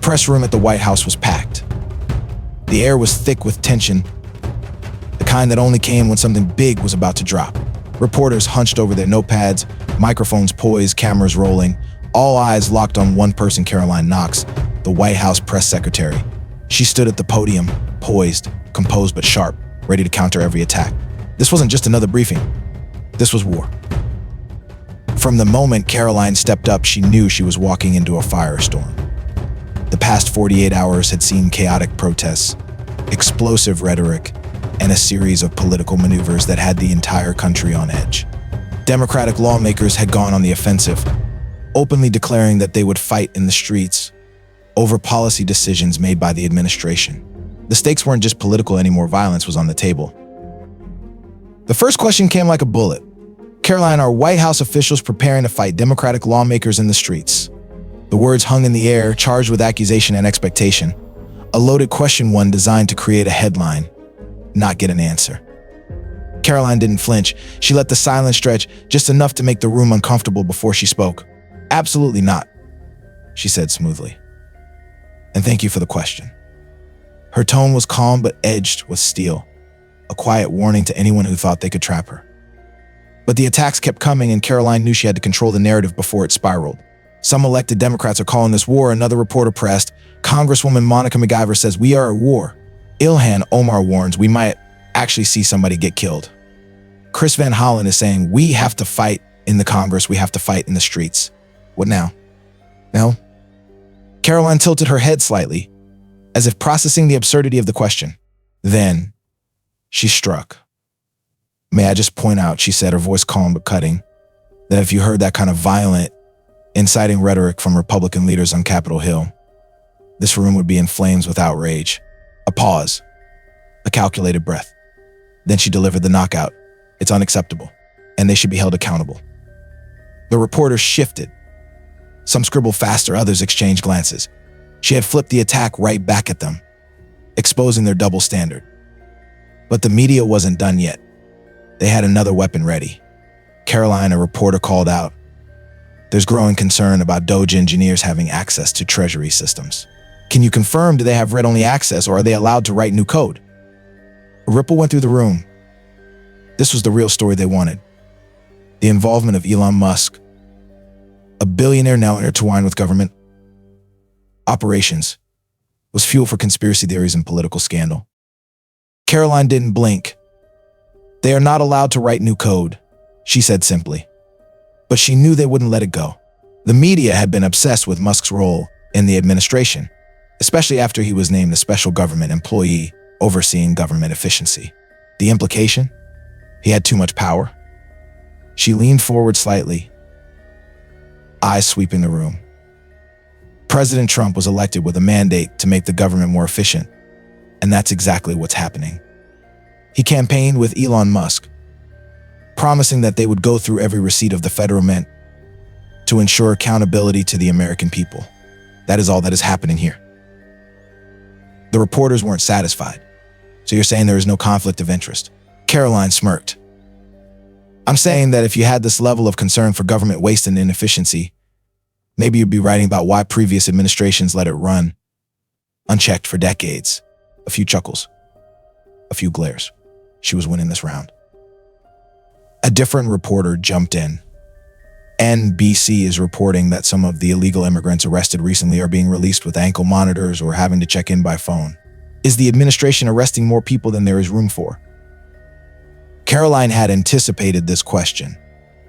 press room at the White House was packed. The air was thick with tension, the kind that only came when something big was about to drop. Reporters hunched over their notepads, microphones poised, cameras rolling, all eyes locked on one person, Karoline Knox, the White House press secretary. She stood at the podium, poised, composed but sharp, ready to counter every attack. This wasn't just another briefing. This was war. From the moment Karoline stepped up, she knew she was walking into a firestorm. The past 48 hours had seen chaotic protests, explosive rhetoric, and a series of political maneuvers that had the entire country on edge. Democratic lawmakers had gone on the offensive, openly declaring that they would fight in the streets over policy decisions made by the administration. The stakes weren't just political anymore, violence was on the table. The first question came like a bullet. Karoline, are White House officials preparing to fight Democratic lawmakers in the streets? The words hung in the air, charged with accusation and expectation. A loaded question, one designed to create a headline, not get an answer. Karoline didn't flinch. She let the silence stretch just enough to make the room uncomfortable before she spoke. Absolutely not, she said smoothly. And thank you for the question. Her tone was calm but edged with steel, a quiet warning to anyone who thought they could trap her. But the attacks kept coming, and Karoline knew she had to control the narrative before it spiraled. Some elected Democrats are calling this war, another reporter pressed. Congresswoman Monica McIver says, we are at war. Ilhan Omar warns we might actually see somebody get killed. Chris Van Hollen is saying, we have to fight in the Congress, we have to fight in the streets. What now? No? Karoline tilted her head slightly, as if processing the absurdity of the question. Then, she struck. May I just point out, she said, her voice calm but cutting, that if you heard that kind of violent, inciting rhetoric from Republican leaders on Capitol Hill, this room would be in flames with outrage. A pause, a calculated breath. Then she delivered the knockout. It's unacceptable, and they should be held accountable. The reporters shifted. Some scribbled faster, others exchanged glances. She had flipped the attack right back at them, exposing their double standard. But the media wasn't done yet. They had another weapon ready. Karoline, a reporter, called out, there's growing concern about DOJ engineers having access to Treasury systems. Can you confirm, do they have read-only access, or are they allowed to write new code? A ripple went through the room. This was the real story they wanted. The involvement of Elon Musk, a billionaire now intertwined with government operations, was fuel for conspiracy theories and political scandal. Karoline didn't blink. They are not allowed to write new code, she said simply. But she knew they wouldn't let it go. The media had been obsessed with Musk's role in the administration, especially after he was named the special government employee overseeing government efficiency. The implication? He had too much power. She leaned forward slightly, eyes sweeping the room. President Trump was elected with a mandate to make the government more efficient, and that's exactly what's happening. He campaigned with Elon Musk, promising that they would go through every receipt of the federal mint to ensure accountability to the American people. That is all that is happening here. The reporters weren't satisfied. So you're saying there is no conflict of interest? Karoline smirked. I'm saying that if you had this level of concern for government waste and inefficiency, maybe you'd be writing about why previous administrations let it run unchecked for decades. A few chuckles, a few glares. She was winning this round. A different reporter jumped in. NBC is reporting that some of the illegal immigrants arrested recently are being released with ankle monitors or having to check in by phone. Is the administration arresting more people than there is room for? Karoline had anticipated this question.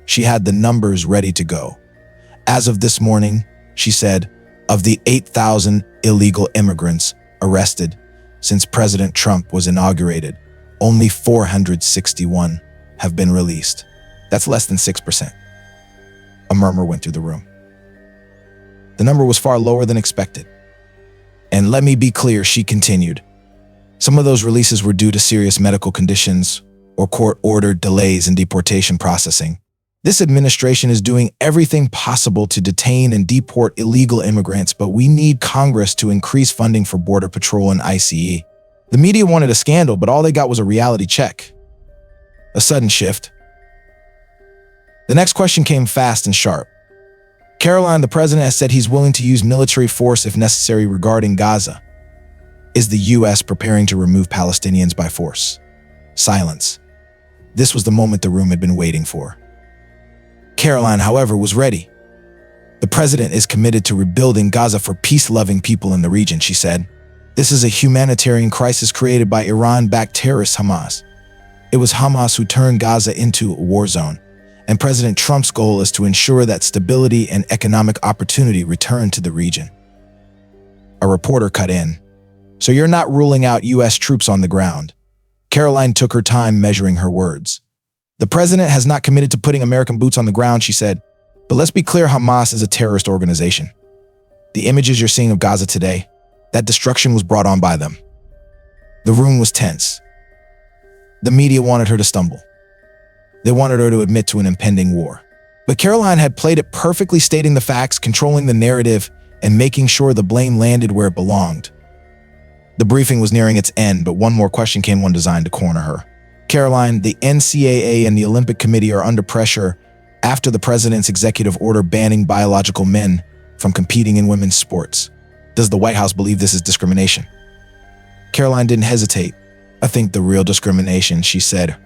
She had the numbers ready to go. As of this morning, she said, of the 8,000 illegal immigrants arrested since President Trump was inaugurated, only 461 have been released. That's less than 6%. A murmur went through the room. The number was far lower than expected. And let me be clear, she continued. Some of those releases were due to serious medical conditions or court-ordered delays in deportation processing. This administration is doing everything possible to detain and deport illegal immigrants, but we need Congress to increase funding for Border Patrol and ICE. The media wanted a scandal, but all they got was a reality check. A sudden shift. The next question came fast and sharp. Karoline, the president has said he's willing to use military force if necessary regarding Gaza. Is the U.S. preparing to remove Palestinians by force? Silence. This was the moment the room had been waiting for. Karoline, however, was ready. The president is committed to rebuilding Gaza for peace-loving people in the region, she said. This is a humanitarian crisis created by Iran-backed terrorist Hamas. It was Hamas who turned Gaza into a war zone, and President Trump's goal is to ensure that stability and economic opportunity return to the region. A reporter cut in. So you're not ruling out U.S. troops on the ground? Karoline took her time measuring her words. The president has not committed to putting American boots on the ground, she said. But let's be clear, Hamas is a terrorist organization. The images you're seeing of Gaza today, that destruction was brought on by them. The room was tense. The media wanted her to stumble. They wanted her to admit to an impending war. But Karoline had played it perfectly, stating the facts, controlling the narrative, and making sure the blame landed where it belonged. The briefing was nearing its end, but one more question came, one designed to corner her. Karoline, the NCAA and the Olympic Committee are under pressure after the president's executive order banning biological men from competing in women's sports. Does the White House believe this is discrimination? Karoline didn't hesitate. I think the real discrimination, she said,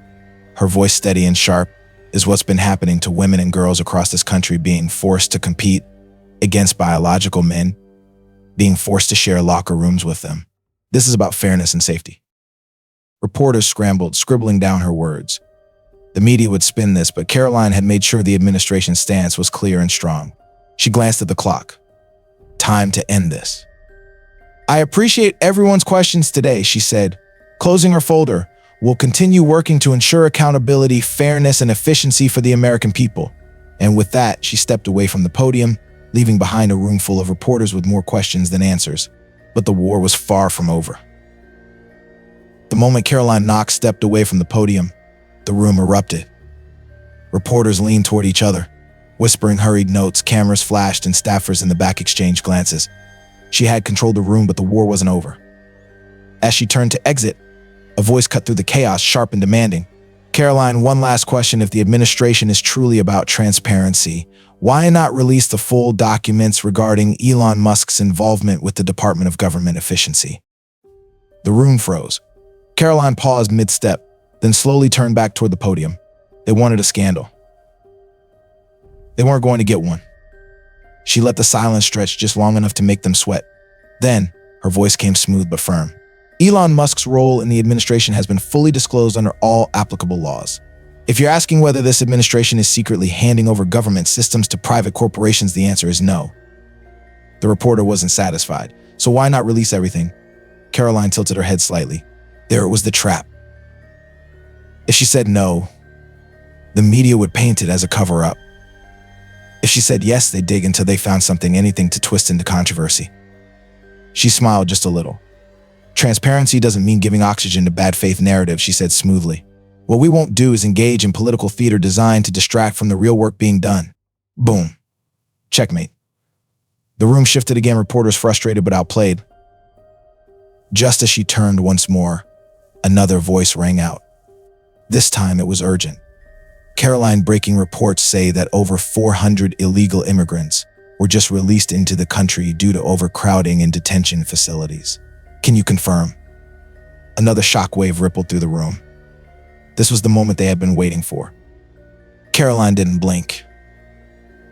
her voice steady and sharp, is what's been happening to women and girls across this country, being forced to compete against biological men, being forced to share locker rooms with them. This is about fairness and safety. Reporters scrambled, scribbling down her words. The media would spin this, but Karoline had made sure the administration's stance was clear and strong. She glanced at the clock. Time to end this. I appreciate everyone's questions today, she said. Closing her folder, we'll continue working to ensure accountability, fairness, and efficiency for the American people. And with that, she stepped away from the podium, leaving behind a room full of reporters with more questions than answers. But the war was far from over. The moment Karoline Knox stepped away from the podium, the room erupted. Reporters leaned toward each other, whispering hurried notes, cameras flashed, and staffers in the back exchanged glances. She had controlled the room, but the war wasn't over. As she turned to exit, a voice cut through the chaos, sharp and demanding. Karoline, one last question. If the administration is truly about transparency, why not release the full documents regarding Elon Musk's involvement with the Department of Government Efficiency? The room froze. Karoline paused mid-step, then slowly turned back toward the podium. They wanted a scandal. They weren't going to get one. She let the silence stretch just long enough to make them sweat. Then, her voice came smooth but firm. Elon Musk's role in the administration has been fully disclosed under all applicable laws. If you're asking whether this administration is secretly handing over government systems to private corporations, the answer is no. The reporter wasn't satisfied. So why not release everything? Karoline tilted her head slightly. There it was, the trap. If she said no, the media would paint it as a cover-up. If she said yes, they'd dig until they found something, anything to twist into controversy. She smiled just a little. Transparency doesn't mean giving oxygen to bad faith narratives, she said smoothly. What we won't do is engage in political theater designed to distract from the real work being done. Boom. Checkmate. The room shifted again, reporters frustrated but outplayed. Just as she turned once more, another voice rang out. This time it was urgent. Karoline, breaking reports say that over 400 illegal immigrants were just released into the country due to overcrowding in detention facilities. Can you confirm? Another shockwave rippled through the room. This was the moment they had been waiting for. Karoline didn't blink.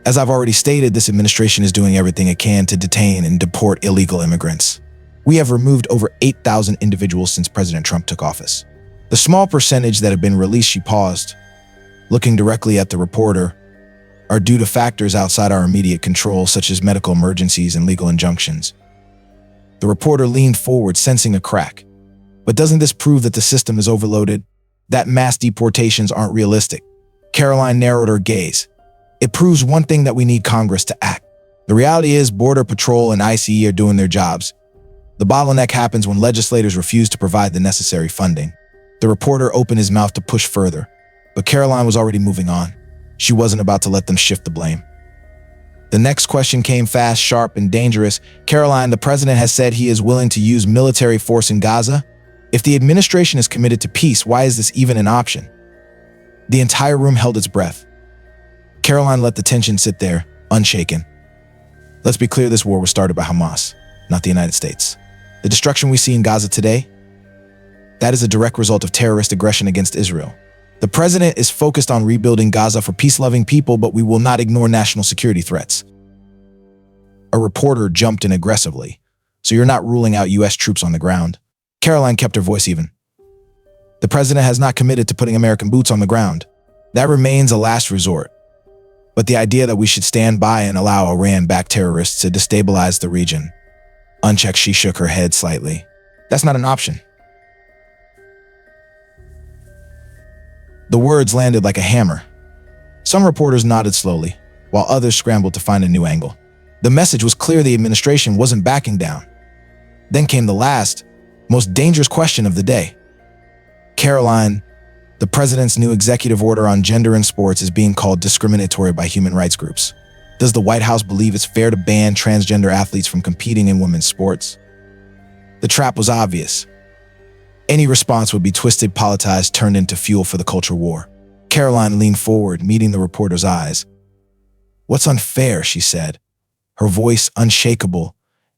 As I've already stated, this administration is doing everything it can to detain and deport illegal immigrants. We have removed over 8,000 individuals since President Trump took office. The small percentage that have been released, she paused, looking directly at the reporter, are due to factors outside our immediate control, such as medical emergencies and legal injunctions. The reporter leaned forward, sensing a crack. But doesn't this prove that the system is overloaded? That mass deportations aren't realistic? Karoline narrowed her gaze. It proves one thing, that we need Congress to act. The reality is Border Patrol and ICE are doing their jobs. The bottleneck happens when legislators refuse to provide the necessary funding. The reporter opened his mouth to push further, but Karoline was already moving on. She wasn't about to let them shift the blame. The next question came fast, sharp, and dangerous. Karoline, the president has said he is willing to use military force in Gaza. If the administration is committed to peace, why is this even an option? The entire room held its breath. Karoline let the tension sit there, unshaken. Let's be clear, this war was started by Hamas, not the United States. The destruction we see in Gaza today, that is a direct result of terrorist aggression against Israel. The president is focused on rebuilding Gaza for peace-loving people, but we will not ignore national security threats. A reporter jumped in aggressively. So you're not ruling out U.S. troops on the ground? Karoline kept her voice even. The president has not committed to putting American boots on the ground. That remains a last resort. But the idea that we should stand by and allow Iran-backed terrorists to destabilize the region. Unchecked, she shook her head slightly. That's not an option. The words landed like a hammer. Some reporters nodded slowly, while others scrambled to find a new angle. The message was clear: the administration wasn't backing down. Then came the last, most dangerous question of the day. Karoline, the president's new executive order on gender in sports is being called discriminatory by human rights groups. Does the White House believe it's fair to ban transgender athletes from competing in women's sports? The trap was obvious. Any response would be twisted, politicized, turned into fuel for the culture war. Karoline leaned forward, meeting the reporter's eyes. What's unfair, she said, her voice unshakable,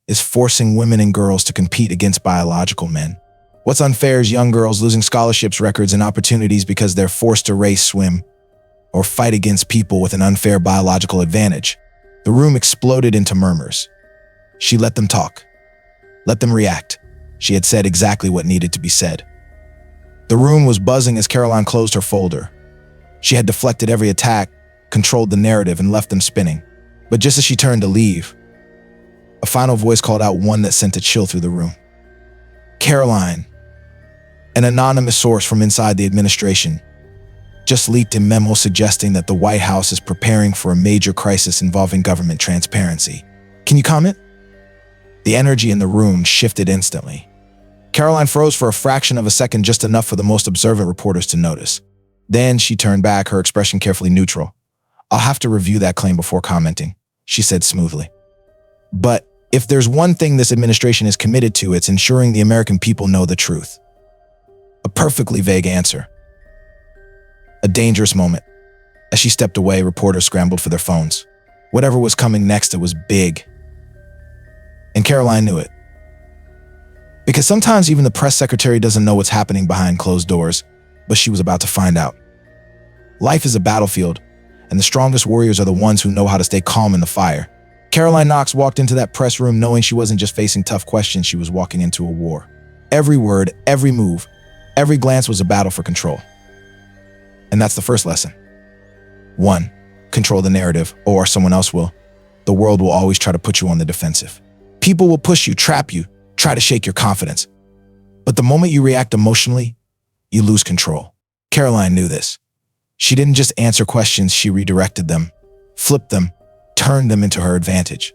is forcing women and girls to compete against biological men. What's unfair is young girls losing scholarships, records, and opportunities because they're forced to race, swim, or fight against people with an unfair biological advantage. The room exploded into murmurs. She let them talk. Let them react. She had said exactly what needed to be said. The room was buzzing as Karoline closed her folder. She had deflected every attack, controlled the narrative, and left them spinning. But just as she turned to leave, a final voice called out, one that sent a chill through the room. Karoline, an anonymous source from inside the administration, just leaked a memo suggesting that the White House is preparing for a major crisis involving government transparency. Can you comment? The energy in the room shifted instantly. Karoline froze for a fraction of a second, just enough for the most observant reporters to notice. Then she turned back, her expression carefully neutral. I'll have to review that claim before commenting, she said smoothly. But if there's one thing this administration is committed to, it's ensuring the American people know the truth. A perfectly vague answer. A dangerous moment. As she stepped away, reporters scrambled for their phones. Whatever was coming next, it was big. And Karoline knew it. Because sometimes even the press secretary doesn't know what's happening behind closed doors, but she was about to find out. Life is a battlefield, and the strongest warriors are the ones who know how to stay calm in the fire. Karoline Knox walked into that press room knowing she wasn't just facing tough questions, she was walking into a war. Every word, every move, every glance was a battle for control. And that's the first lesson. 1. Control the narrative, or someone else will. The world will always try to put you on the defensive. People will push you, trap you, try to shake your confidence. But the moment you react emotionally, you lose control. Karoline knew this. She didn't just answer questions, she redirected them, flipped them, turned them into her advantage.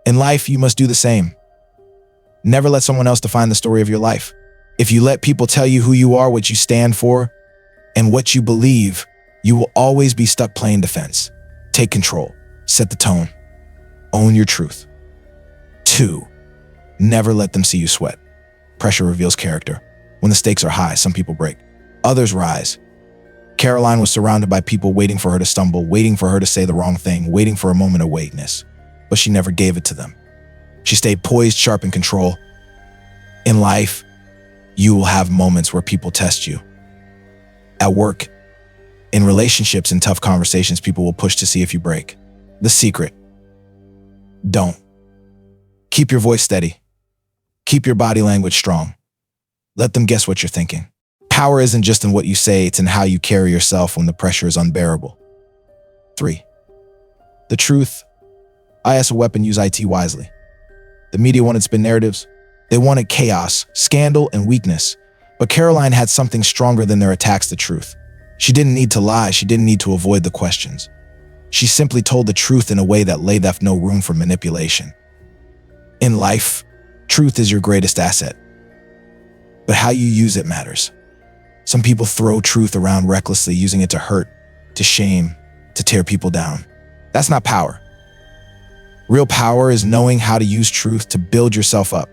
In life, you must do the same. Never let someone else define the story of your life. If you let people tell you who you are, what you stand for, and what you believe, you will always be stuck playing defense. Take control. Set the tone. Own your truth. 2. Never let them see you sweat. Pressure reveals character. When the stakes are high, some people break. Others rise. Karoline was surrounded by people waiting for her to stumble, waiting for her to say the wrong thing, waiting for a moment of weakness. But she never gave it to them. She stayed poised, sharp, in control. In life, you will have moments where people test you. At work, in relationships, in tough conversations, people will push to see if you break. The secret: don't. Keep your voice steady. Keep your body language strong. Let them guess what you're thinking. Power isn't just in what you say, it's in how you carry yourself when the pressure is unbearable. 3. The truth: as a weapon, use IT wisely. The media wanted spin narratives. They wanted chaos, scandal, and weakness. But Karoline had something stronger than their attacks: the truth. She didn't need to lie, she didn't need to avoid the questions. She simply told the truth in a way that left no room for manipulation. In life, truth is your greatest asset. But how you use it matters. Some people throw truth around recklessly, using it to hurt, to shame, to tear people down. That's not power. Real power is knowing how to use truth to build yourself up,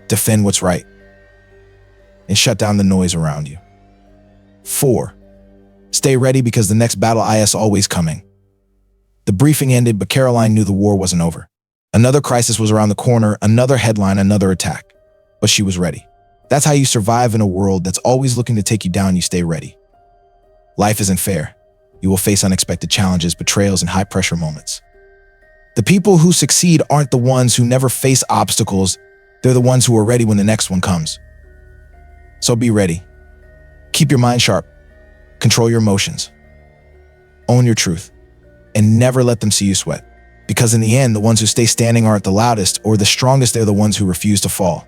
defend what's right, and shut down the noise around you. 4. Stay ready, because the next battle is always coming. The briefing ended, but Karoline knew the war wasn't over. Another crisis was around the corner, another headline, another attack. But she was ready. That's how you survive in a world that's always looking to take you down. You stay ready. Life isn't fair. You will face unexpected challenges, betrayals, and high-pressure moments. The people who succeed aren't the ones who never face obstacles. They're the ones who are ready when the next one comes. So be ready. Keep your mind sharp. Control your emotions. Own your truth. And never let them see you sweat. Because in the end, the ones who stay standing aren't the loudest or the strongest. They're the ones who refuse to fall.